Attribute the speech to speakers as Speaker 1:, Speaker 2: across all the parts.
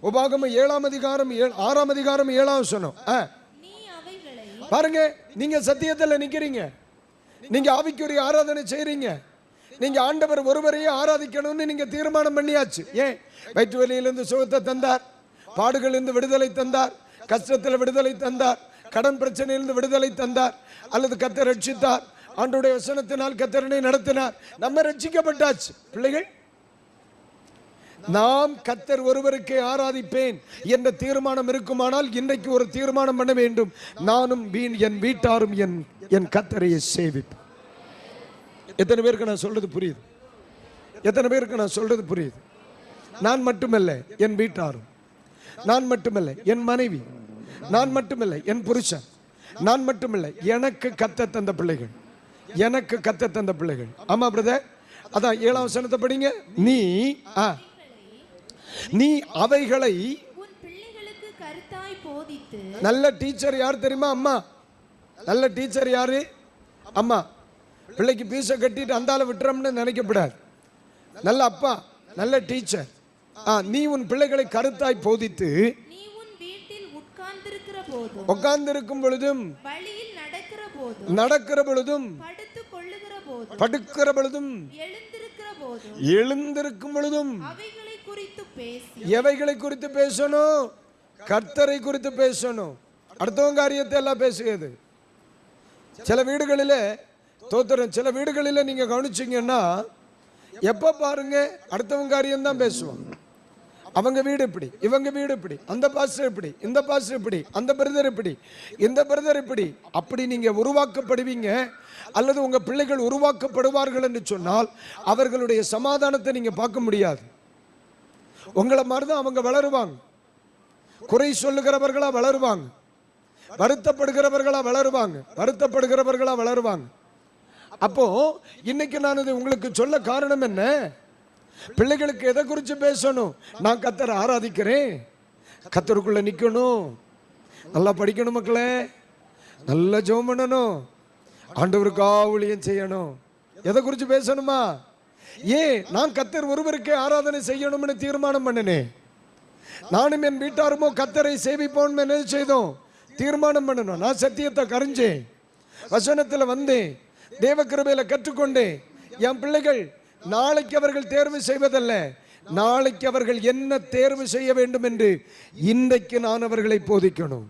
Speaker 1: உபாகமம் 7ஆம் அதிகாரம் 6ஆம் அதிகாரம் 7ஆம் வசனம். பாருங்க, நீங்க சத்தியத்தில் நிக்கிறீங்க, நீங்க ஆவிக்குரிய ஆராதனை செய்றீங்க, நீங்க ஆண்டவர் ஒருவரையே ஆராதிக்கணும்னு நீங்க தீர்மானம் பண்ணியாச்சு. ஏன்? வயிற்று வலியிலிருந்து சுகத்தை தந்தார், பாடுகளிலிருந்து விடுதலை தந்தார், கஷ்டத்தில் விடுதலை தந்தார், கடன் பிரச்சனையிலிருந்து விடுதலை தந்தார், அல்லது கர்த்தர் ரட்சித்தார், ஆண்டவருடைய வசனத்தினால் கர்த்தரனை நடத்தினார், நம்ம ரட்சிக்கப்பட்டாச்சு. பிள்ளைகள், நாம் கர்த்தர் ஒருவருக்கே ஆராதிப்பேன் என்ற தீர்மானம் இருக்குமானால் இன்றைக்கு ஒரு தீர்மானம் பண்ண வேண்டும். நானும் என் வீட்டாரும் என் கர்த்தரையை சேவிப்போம். எத்தனை பேருக்கு நான் சொல்றது புரியுது? எத்தனை பேருக்கு நான் சொல்றது புரியுது? நான் மட்டுமல்ல என் வீட்டாரும், நான் மட்டுமல்ல என் மனைவி, நான் மட்டுமல்ல என் புருஷன், நான் மட்டுமல்ல எனக்கு கத்த தந்த பிள்ளைகள், எனக்கு கத்த தந்த பிள்ளைகள். ஆமா பிரதர், அதான் 7ஆம் வசனத்தை படிங்க. நீ அவைகளை நல்ல டீச்சர் யார் தெரியுமா? அம்மா. நல்ல டீச்சர் யாரு? அம்மா. பிள்ளைக்கு பீஸை கட்டிட்டு அந்தால விட்டுறோம்னு நினைக்கப்படாது. நல்ல அப்பா, நல்ல டீச்சர். நீ உன் பிள்ளைகளை கருத்தாய் போதித்து உட்கார்ந்திருக்கும் பொழுதும், நடக்கிற பொழுதும், படுக்கிற பொழுதும், எழுந்திருக்கும் பொழுதும் எவைகளை குறித்து பேசணும்? கர்த்தரை குறித்து பேசணும். அடுத்தவங்க காரியத்தை எல்லாம் பேசுகிறது. சில வீடுகளில் தோத்திரம், சில வீடுகளில் நீங்க கவனிச்சீங்கன்னா எப்ப பாருங்க அடுத்தவங்க காரியம் தான் பேசுவாங்க. அவங்க வீடு இப்படி, இவங்க வீடு இப்படி, அந்த பாஸ்டர் இப்படி, இந்த பாஸ்டர் இப்படி, அந்த பிரதர் இப்படி, இந்த பிரதர் இப்படி. அப்படி நீங்க உருவாக்கப்படுவீங்க அல்லது உங்க பிள்ளைகள் உருவாக்கப்படுவார்கள் என்று சொன்னால் அவர்களுடைய சமாதானத்தை நீங்க பார்க்க முடியாது. உங்களை மாதிரிதான் அவங்க வளருவாங்க. குறை சொல்லுகிறவர்களா வளருவாங்க, வருத்தப்படுகிறவர்களா வளருவாங்க, வருத்தப்படுகிறவர்களா வளருவாங்க. அப்போ இன்னைக்கு நான் இது உங்களுக்கு சொல்ல காரணம் என்ன? பிள்ளைகளுக்கு எதை குறித்து பேசணும்? நான் கர்த்தரை ஆராதிக்கிறேன், கர்த்தருக்குள்ள நிக்கணும், நல்லா படிக்கணும் மக்களே, நல்லா ஜெபம் பண்ணணும், ஆண்டவருக்கு ஊழியம் செய்யணும். எதை குறித்து பேசணுமா? ஏன்? நான் கர்த்தர் ஒருவருக்கே ஆராதனை செய்யணும்னு தீர்மானம் பண்ணினேன். நானும் என் வீட்டாருமோ கர்த்தரை சேவிப்போம் என்ன செய்தோம்? தீர்மானம் பண்ணணும். நான் சத்தியத்தை கரைஞ்சேன், வசனத்தில் வந்தேன், தேவ கிருபையில கற்றுக்கொண்டேன். என் பிள்ளைகள் நாளைக்கு அவர்கள் தேர்வு செய்வதல்ல, நாளைக்கு அவர்கள் என்ன தேர்வு செய்ய வேண்டும் என்று இன்றைக்கு நான் அவர்களை போதிக்கணும்.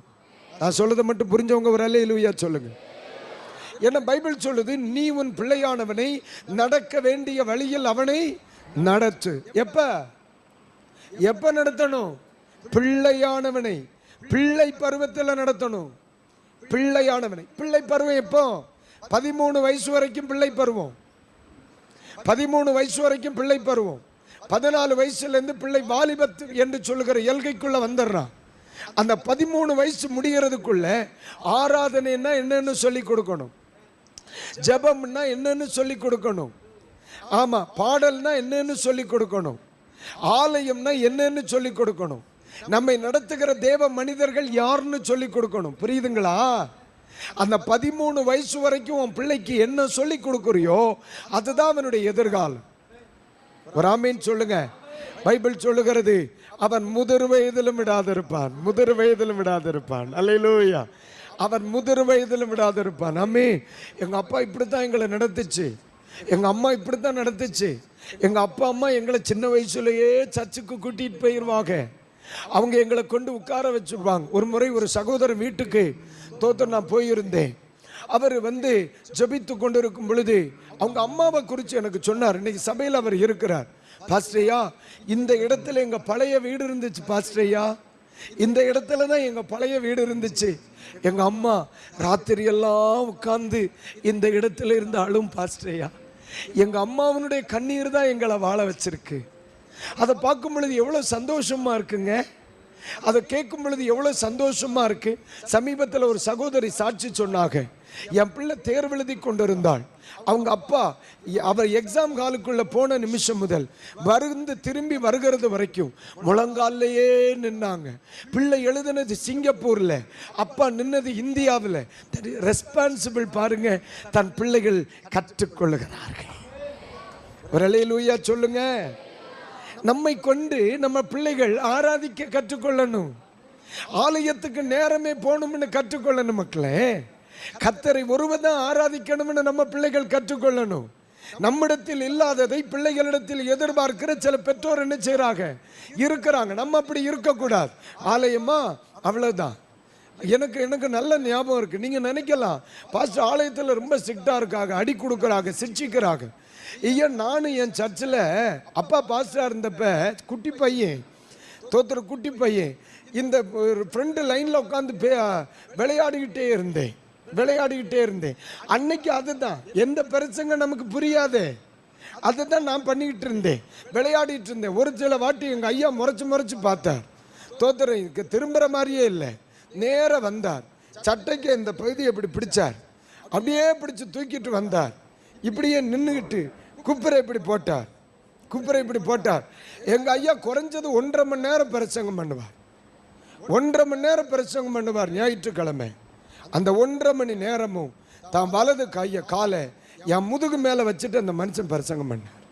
Speaker 1: நான் சொல்றதை மட்டும் புரிஞ்சவங்க ஒரு அல்லேலூயா சொல்லுங்க. என்ன பைபிள் சொல்லுது? நீ உன் பிள்ளையானவனை நடக்க வேண்டிய வழியில் அவனை நடத்து. எப்ப நடத்தணும்? பிள்ளையானவனை பிள்ளை பருவத்தில் நடத்தணும். பிள்ளையானவனை. பிள்ளை பருவம் எப்போ? 13 வயசு வரைக்கும் பிள்ளை பருவம். 13 வயசு வரைக்கும் பிள்ளை பருவம். 14 வயசுல இருந்து பிள்ளை வாலிபத்து என்று சொல்லுகிற எல்கைக்குள்ள வந்துடுறான். அந்த 13 வயசு முடிகிறதுக்குள்ள ஆராதனைன்னா என்னன்னு சொல்லி கொடுக்கணும், ஜெபம்னா என்னன்னு சொல்லி கொடுக்கணும், ஆமா பாடல்னா என்னன்னு சொல்லி கொடுக்கணும், ஆலயம்னா என்னன்னு சொல்லி கொடுக்கணும், நம்மை நடத்துகிற தேவ மனிதர்கள் யாருன்னு சொல்லி கொடுக்கணும். புரியுதுங்களா? அந்த 13 வயசு வரைக்கும் உன் பிள்ளைக்கு என்ன சொல்லி கொடுக்குறியோ அதுதான் அவனுடைய எதிர்காலம். ஒரு ஆமீன் சொல்லுங்க. பைபிள் சொல்லுகிறது, அவன் முதிர் வயதிலும் விடாதிருப்பான், முதிர் வயதிலும் விடாதிருப்பான். அல்லேலூயா. அவன் முதிர் வயதிலும் விடாதிருப்பான். அம்மே, எங்க அப்பா இப்படித்தான் எங்களை நடத்துச்சு, எங்க அம்மா இப்படித்தான் நடத்துச்சு. எங்க அப்பா அம்மா எங்களை சின்ன வயசுலயே சர்ச்சுக்கு கூட்டிட்டு போயிருவாங்க. அவங்க எங்களை கொண்டு உட்கார வச்சுருவாங்க. ஒரு முறை ஒரு சகோதரர் வீட்டுக்கு நான் போயிருந்தேன். அவர் ஜெபித்து கொண்டு இருக்கும் பொழுது அவங்க அம்மாவை குறித்து எனக்கு சொன்னார். இன்னைக்கு சபையில் அவர் இருக்கிறார். பாஸ்டரையா, இந்த இடத்துல எங்க பழைய வீடு இருந்துச்சு பாஸ்டரையா, இந்த இடத்துல தான் எங்க பழைய வீடு இருந்துச்சு. எங்க அம்மா ராத்திரி எல்லாம் உட்கார்ந்து இந்த இடத்துல இருந்து அழும் பாஸ்டரையா. எங்க அம்மாவனுடைய கண்ணீர் தான் எங்களை வாழ வச்சிருக்கு. அதை பார்க்கும் பொழுது எவ்வளவு சந்தோஷமா இருக்குங்க. அதை கேட்கும் பொழுது எவ்வளவு சந்தோஷமா இருக்கு. சமீபத்தில் ஒரு சகோதரி சாட்சி சொன்னாங்க. என் பிள்ளை தேர்வு எழுதி கொண்டிருந்தாள். அவங்க அப்பா அவர் எக்ஸாம் ஹாலுக்குள்ள போன நிமிஷம் முதல் திரும்பி வருகிறது வரைக்கும் முழங்காலையே நின்னாங்க. பிள்ளை எழுதினது சிங்கப்பூர்ல, அப்பா நின்னது இந்தியாவில். ரெஸ்பான்சிபிள் பாருங்க, தன் பிள்ளைகள் கற்றுக்கொள்ளுகிறார்கள். ஒரு அல்லேலூயா சொல்லுங்க. நம்மை கொண்டு நம்ம பிள்ளைகள் ஆராதிக்க கற்றுக்கொள்ளணும். ஆலயத்துக்கு நேரமே போகணும்னு கற்றுக்கொள்ளணும். மக்களே, கர்த்தரை ஒருவர்தான் ஆராதிக்கணும்னு நம்ம பிள்ளைகள் கற்றுக்கொள்ளணும். நம்மிடத்தில் இல்லாததை பிள்ளைகளிடத்தில் எதிர்பார்க்கிற சில பெற்றோர் என்ன செய்றாங்க, இருக்கிறாங்க. நம்ம அப்படி இருக்கக்கூடாது. ஆலயமா அவ்வளவுதான். எனக்கு நல்ல ஞாபகம் இருக்கு. நீங்க நினைக்கலாம், பாஸ்டர் ஆலயத்தில் ரொம்ப ஸ்ட்ரிக்டா இருக்காங்க, அடி கொடுக்குறாங்க, சிரிச்சிக்கிறாங்க. ஐயா, நானும் என் சர்ச்சில் அப்பா பாஸ்டரா இருந்தப்ப குட்டி பையன், தோத்துற குட்டி பையன், இந்த ஃப்ரண்ட் லைன்ல உட்காந்து விளையாடிக்கிட்டே இருந்தேன். அன்னைக்கு அதுதான், எந்த பிரச்சனை நமக்கு புரியாது, அதுதான் நான் பண்ணிக்கிட்டு இருந்தேன், விளையாடிட்டு இருந்தேன். ஒரு சில வாட்டி எங்க ஐயா முறைச்சு பார்த்தார். தோத்துற திரும்புற மாதிரியே இல்லை, நேர வந்தார். சட்டைக்கு இந்த பகுதியை இப்படி பிடிச்சார், அப்படியே பிடிச்சு தூக்கிட்டு வந்தார். இப்படியே நின்றுக்கிட்டு குப்புரை இப்படி போட்டார். எங்க ஐயா குறைஞ்சது 1.5 மணி நேரம் பிரசங்கம் பண்ணுவார். 1.5 மணி நேரம் பிரசங்கம் பண்ணுவார் ஞாயிற்றுக்கிழமை. அந்த 1.5 மணி நேரமும் தான் வலது காலை என் முதுகு மேல வச்சுட்டு அந்த மனுஷன் பிரசங்கம் பண்ணார்.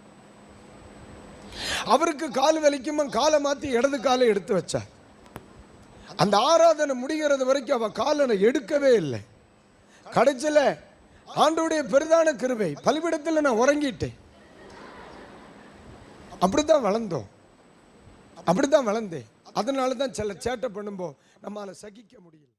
Speaker 1: அவருக்கு கால் வலிக்குமா காலை மாத்தி இடது காலை எடுத்து வச்சார். அந்த ஆராதனை முடிகிறது வரைக்கும் அவ காலை எடுக்கவே இல்லை. கடைசியில ஆண்டவருடைய பெரிதான கிருபை, பலிபீடத்தில் நான் உறங்கிட்டேன். அப்படித்தான் வளர்ந்தேன். அதனால தான் சில சேட்டை பண்ணும்போது நம்மளால சகிக்க முடியல.